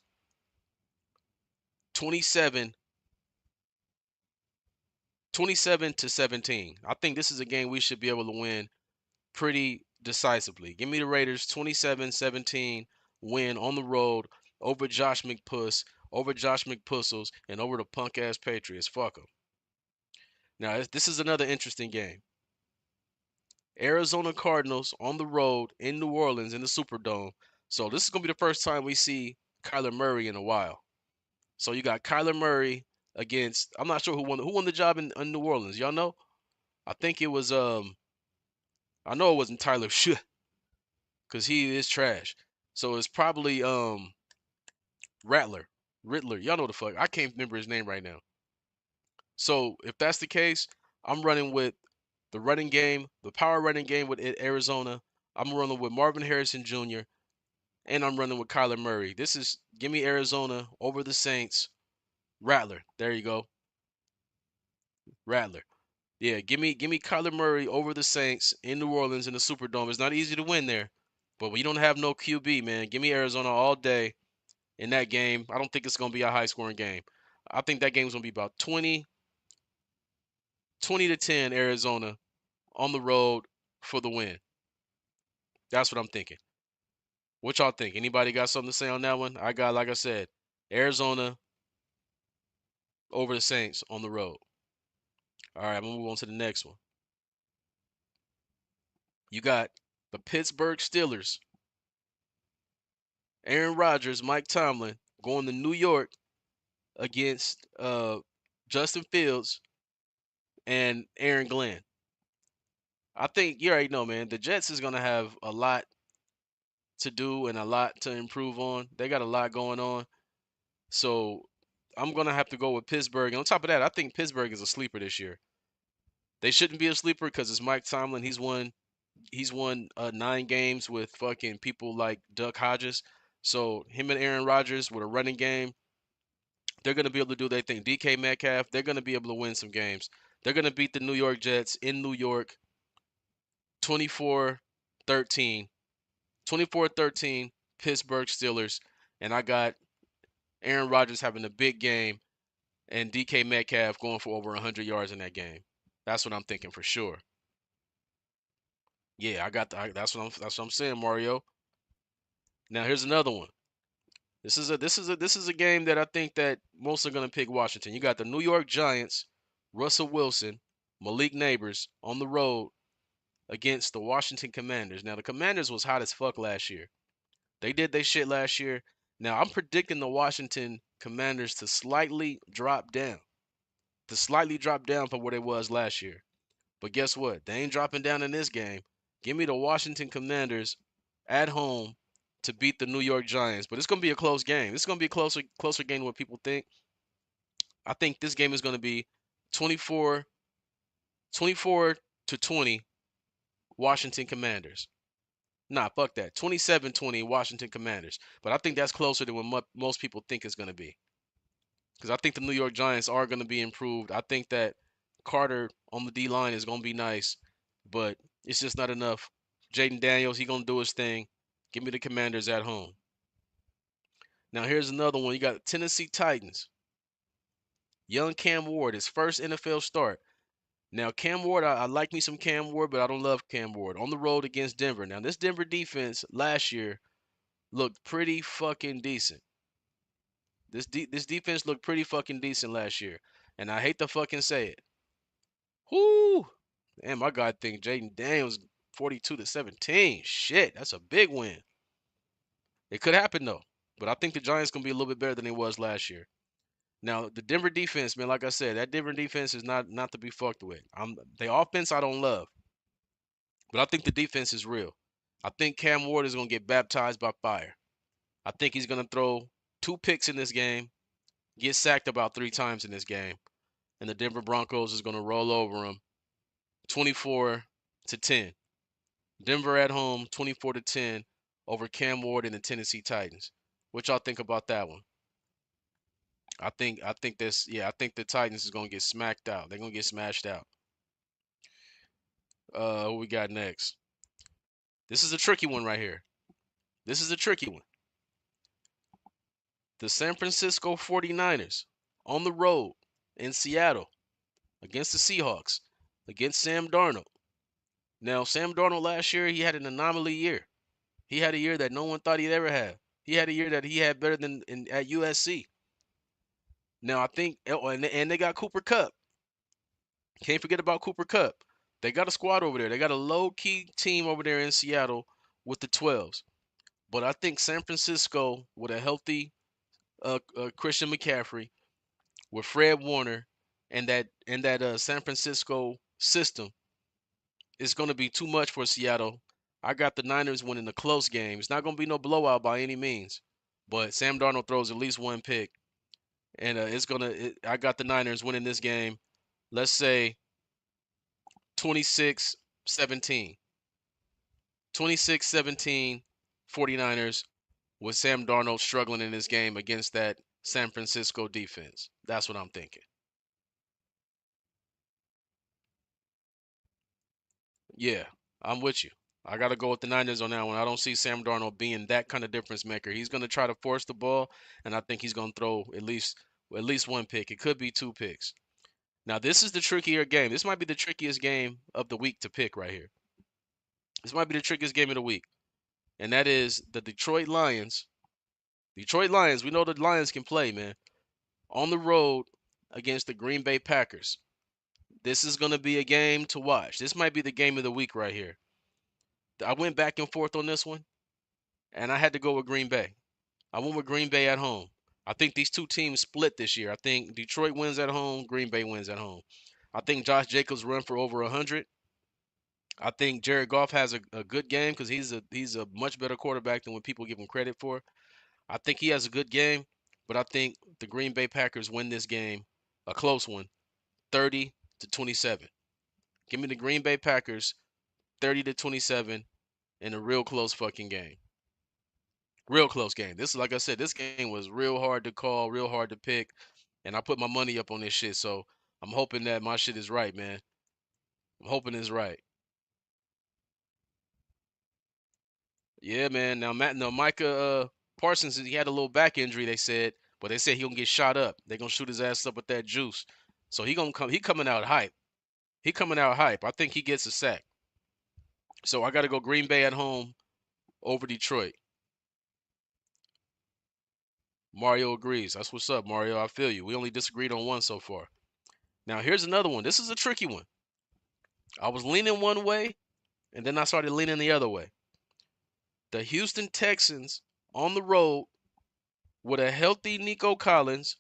27 to 17. I think this is a game we should be able to win pretty decisively. Give me the Raiders 27-17 win on the road over Josh McPuss, over Josh McPussels, and over the punk ass Patriots. Fuck them. Now, this is another interesting game. Arizona Cardinals on the road in New Orleans in the Superdome. So this is gonna be the first time we see Kyler Murray in a while. So you got Kyler Murray against I'm not sure who won the job in New Orleans. Y'all know? I think it was I know it wasn't Tyler Shit because he is trash. So it's probably Rattler. Riddler. Y'all know the fuck. I can't remember his name right now. So if that's the case, I'm running with the running game, the power running game with Arizona. I'm running with Marvin Harrison Jr. and I'm running with Kyler Murray. This is give me Arizona over the Saints. Rattler. There you go. Rattler. Yeah, give me Kyler Murray over the Saints in New Orleans in the Superdome. It's not easy to win there, but we don't have no QB, man. Give me Arizona all day in that game. I don't think it's gonna be a high scoring game. I think that game's gonna be about 20 to 10 Arizona on the road for the win. That's what I'm thinking. What y'all think? Anybody got something to say on that one? I got, like I said, Arizona over the Saints on the road. All right, I'm gonna move on to the next one. You got the Pittsburgh Steelers, Aaron Rodgers, Mike Tomlin going to New York against Justin Fields and Aaron Glenn. I think you already know, man. The Jets is gonna have a lot to do and a lot to improve on. They got a lot going on. So I'm gonna have to go with Pittsburgh. And on top of that, I think Pittsburgh is a sleeper this year. They shouldn't be a sleeper because it's Mike Tomlin. He's won 9 games with fucking people like Duck Hodges. So him and Aaron Rodgers with a running game, they're gonna be able to do their thing. DK Metcalf, they're gonna be able to win some games. They're gonna beat the New York Jets in New York 24-13. 24-13 Pittsburgh Steelers. And I got Aaron Rodgers having a big game and DK Metcalf going for over 100 yards in that game. That's what I'm thinking for sure. Yeah, that's what I'm saying, Mario. Now here's another one. This is a game that I think that most are gonna pick Washington. You got the New York Giants, Russell Wilson, Malik Neighbors on the road against the Washington Commanders. Now the Commanders was hot as fuck last year. They did their shit last year. Now I'm predicting the Washington Commanders to slightly drop down. To slightly drop down from what it was last year. But guess what? They ain't dropping down in this game. Give me the Washington Commanders at home to beat the New York Giants. But it's gonna be a close game. It's gonna be a closer game than what people think. I think this game is gonna be 24, 24 to 20 Washington Commanders. Nah, fuck that. 27-20 Washington Commanders. But I think that's closer than what most people think it's gonna be. Because I think the New York Giants are gonna be improved. I think that Carter on the D line is gonna be nice, but it's just not enough. Jaden Daniels, he gonna do his thing. Give me the Commanders at home. Now here's another one. You got Tennessee Titans. Young Cam Ward, his first NFL start. Now Cam Ward, I like me some Cam Ward, but I don't love Cam Ward. On the road against Denver. Now this Denver defense last year looked pretty fucking decent. This defense looked pretty fucking decent last year, and I hate to fucking say it. Whoo! Damn, I gotta think Jaden Daniels 42-17. Shit, that's a big win. It could happen though, but I think the Giants gonna be a little bit better than they was last year. Now the Denver defense, man, like I said, that Denver defense is not to be fucked with. The offense I don't love, but I think the defense is real. I think Cam Ward is gonna get baptized by fire. I think he's gonna throw 2 picks in this game, get sacked about 3 times in this game, and the Denver Broncos is gonna roll over him 24-10. Denver at home, 24-10 over Cam Ward and the Tennessee Titans. What y'all think about that one? I think the Titans is gonna get smacked out. They're gonna get smashed out. Who we got next? This is a tricky one right here. This is a tricky one. The San Francisco 49ers on the road in Seattle against the Seahawks, against Sam Darnold. Now, Sam Darnold last year, he had an anomaly year. He had a year that no one thought he'd ever have. He had a year that he had better than at USC. Now, I think, and they got Cooper Kupp. Can't forget about Cooper Kupp. They got a squad over there. They got a low-key team over there in Seattle with the 12s. But I think San Francisco, with a healthy Christian McCaffrey, with Fred Warner, and that San Francisco system, is going to be too much for Seattle. I got the Niners winning a close game. It's not going to be no blowout by any means, but Sam Darnold throws at least 1 pick, and I got the Niners winning this game. Let's say 26-17. 26-17 49ers with Sam Darnold struggling in this game against that San Francisco defense. That's what I'm thinking. Yeah, I'm with you. I got to go with the Niners on that one. I don't see Sam Darnold being that kind of difference maker. He's going to try to force the ball, and I think he's going to throw at least 1 pick. It could be 2 picks. Now, this is the trickier game. This might be the trickiest game of the week to pick right here. This might be the trickiest game of the week, and that is the Detroit Lions. Detroit Lions, we know the Lions can play, man. On the road against the Green Bay Packers. This is going to be a game to watch. This might be the game of the week right here. I went back and forth on this one, and I had to go with Green Bay. I went with Green Bay at home. I think these two teams split this year. I think Detroit wins at home, Green Bay wins at home. I think Josh Jacobs run for over 100. I think Jared Goff has a good game because he's a much better quarterback than what people give him credit for. I think he has a good game, but I think the Green Bay Packers win this game, a close one, 30-27. Give me the Green Bay Packers, 30-27, in a real close fucking game. Real close game. This is like I said, this game was real hard to call, real hard to pick, and I put my money up on this shit. So I'm hoping that my shit is right, man. I'm hoping it's right. Yeah, man. Now Micah Parsons, he had a little back injury, they said, but they said he gonna get shot up. They gonna shoot his ass up with that juice. So he gonna come. He coming out hype. He coming out hype. I think he gets a sack. So I got to go Green Bay at home over Detroit. Mario agrees. That's what's up, Mario. I feel you. We only disagreed on one so far. Now here's another one. This is a tricky one. I was leaning one way, and then I started leaning the other way. The Houston Texans on the road with a healthy Nico Collins,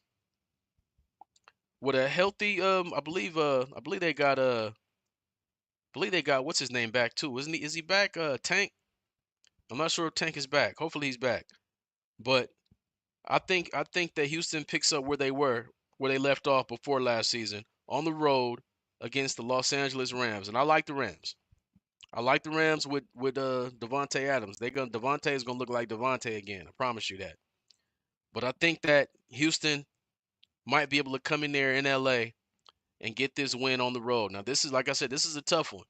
with a healthy I believe they got what's his name back too. Isn't he is he back Tank? I'm not sure if Tank is back. Hopefully he's back. But I think that Houston picks up where they left off before last season on the road against the Los Angeles Rams. And I like the Rams. I like the Rams with Devontae Adams. Devontae is gonna look like Devontae again. I promise you that. But I think that Houston might be able to come in there in LA and get this win on the road. Now this is like I said, this is a tough one.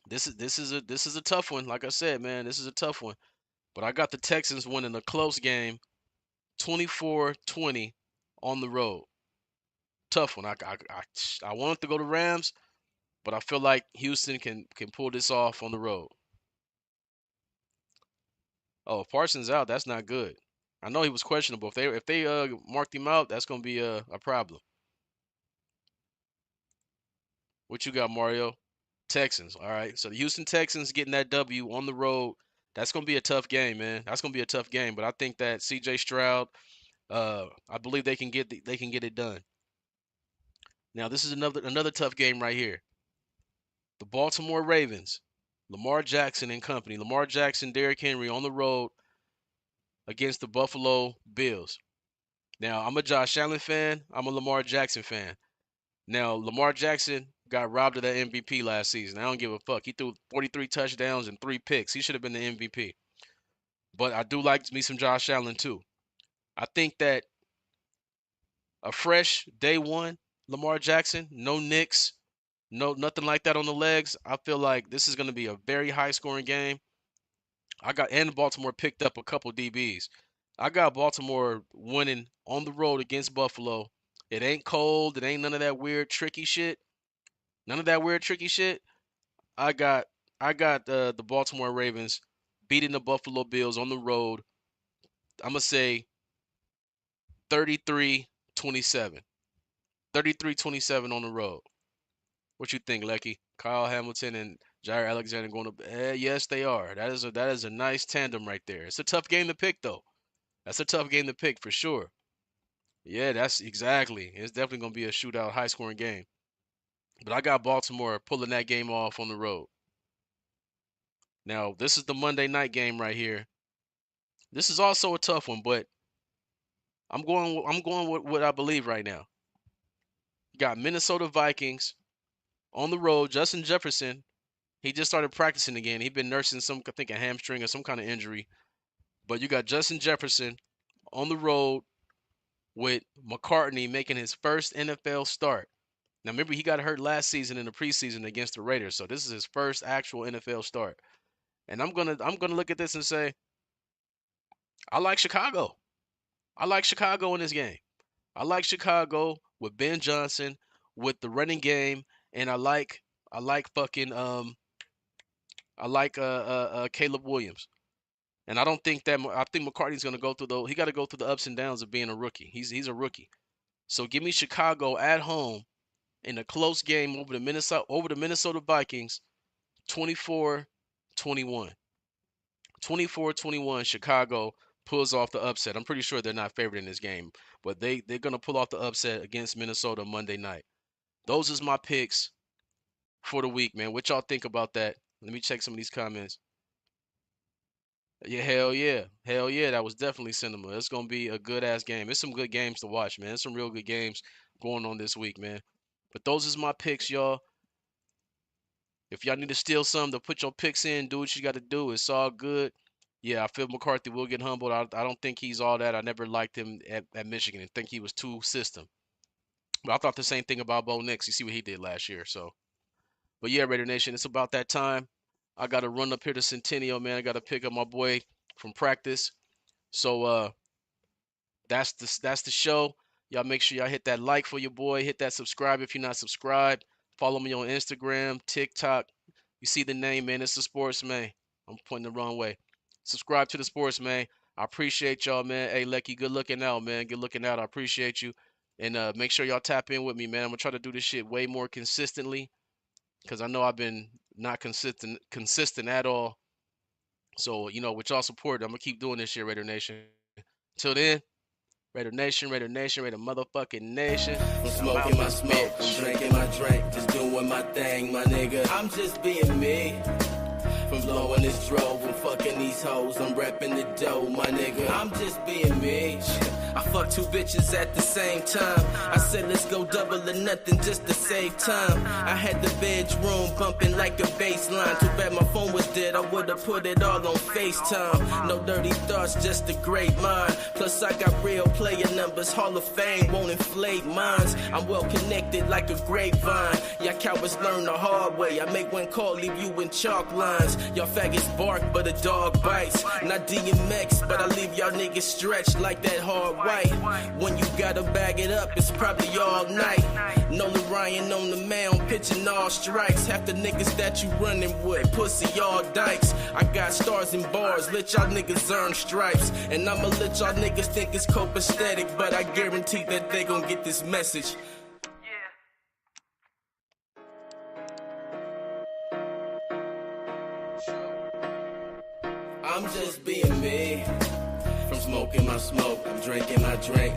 This is a tough one. Like I said, man, this is a tough one. But I got the Texans winning a close game, 24-20 on the road. Tough one. I wanted to go to Rams, but I feel like Houston can pull this off on the road. Oh, if Parsons out, that's not good. I know he was questionable. If they marked him out, that's gonna be a problem. What you got, Mario? Texans. All right. So the Houston Texans getting that W on the road. That's gonna be a tough game, man. That's gonna be a tough game. But I think that C.J. Stroud, I believe they can get it done. Now this is another tough game right here. The Baltimore Ravens, Lamar Jackson and company. Lamar Jackson, Derrick Henry on the road against the Buffalo Bills. Now I'm a Josh Allen fan. I'm a Lamar Jackson fan. Now Lamar Jackson got robbed of that MVP last season. I don't give a fuck. He threw 43 touchdowns and 3 picks. He should have been the MVP. But I do like me some Josh Allen too. I think that a fresh day one, Lamar Jackson, no nicks, no nothing like that on the legs. I feel like this is going to be a very high scoring game. And Baltimore picked up a couple DBs. I got Baltimore winning on the road against Buffalo. It ain't cold. It ain't none of that weird tricky shit. None of that weird tricky shit. I got the Baltimore Ravens beating the Buffalo Bills on the road. I'm gonna say 33-27. 33-27 on the road. What you think, Lecky? Kyle Hamilton and Jair Alexander going to? Yes, they are. That is a nice tandem right there. It's a tough game to pick, though. That's a tough game to pick for sure. Yeah, that's exactly. It's definitely gonna be a shootout, high scoring game. But I got Baltimore pulling that game off on the road. Now, this is the Monday night game right here. This is also a tough one, but I'm going with what I believe right now. You got Minnesota Vikings on the road. Justin Jefferson, he just started practicing again. He'd been nursing I think a hamstring or some kind of injury. But you got Justin Jefferson on the road with McCartney making his first NFL start. Now remember he got hurt last season in the preseason against the Raiders, so this is his first actual NFL start. And I'm gonna look at this and say, I like Chicago. I like Chicago in this game. I like Chicago with Ben Johnson, with the running game, and I like fucking I like Caleb Williams. And I don't think that I think McCartney's gonna go through he got to go through the ups and downs of being a rookie. He's a rookie. So give me Chicago at home in a close game over the Minnesota Vikings, 24-21. 24-21, Chicago pulls off the upset. I'm pretty sure they're not favored in this game, but they're going to pull off the upset against Minnesota Monday night. Those is my picks for the week, man. What y'all think about that? Let me check some of these comments. Yeah, hell yeah. Hell yeah, that was definitely cinema. It's going to be a good-ass game. It's some good games to watch, man. It's some real good games going on this week, man. But those is my picks, y'all. If y'all need to steal some to put your picks in, do what you got to do. It's all good. Yeah, I feel McCarthy will get humbled. I don't think he's all that. I never liked him at Michigan and think he was too system. But I thought the same thing about Bo Nix. You see what he did last year. So, but yeah, Raider Nation, it's about that time. I got to run up here to Centennial, man. I got to pick up my boy from practice. So, that's the show. Y'all make sure y'all hit that like for your boy. Hit that subscribe if you're not subscribed. Follow me on Instagram, TikTok. You see the name, man. It's the Sports Man. I'm pointing the wrong way. Subscribe to the Sports Man. I appreciate y'all, man. Hey, Lecky, good looking out, man. Good looking out. I appreciate you. And make sure y'all tap in with me, man. I'm gonna try to do this shit way more consistently because I know I've been not consistent at all. So, with y'all support, I'm gonna keep doing this shit, Raider Nation. Till then. Raider Nation, Raider Nation, Raider motherfucking Nation. I'm smoking my smoke, I'm drinking my drink, just doing my thing, my nigga. I'm just being me. From blowing this drove and fucking these hoes, I'm repping the dough, my nigga. I'm just being me. I fuck two bitches at the same time. I said let's go double or nothing just to save time. I had the bedroom bumping like a bass line. Too bad my phone was dead, I would've put it all on FaceTime. No dirty thoughts, just a great mind. Plus I got real player numbers, Hall of Fame won't inflate minds. I'm well connected like a grapevine. Y'all cowards learn the hard way. I make one call, leave you in chalk lines. Y'all faggots bark, but a dog bites. Not DMX, but I leave y'all niggas stretched like that hard white. When you gotta bag it up, it's probably all night. Nolan Ryan on the mound, pitching all strikes. Half the niggas that you running with, pussy all dykes. I got stars and bars, let y'all niggas earn stripes. And I'ma let y'all niggas think it's copacetic, but I guarantee that they gon' get this message. I'm just being me. From smoking my smoke, I'm drinking my drink.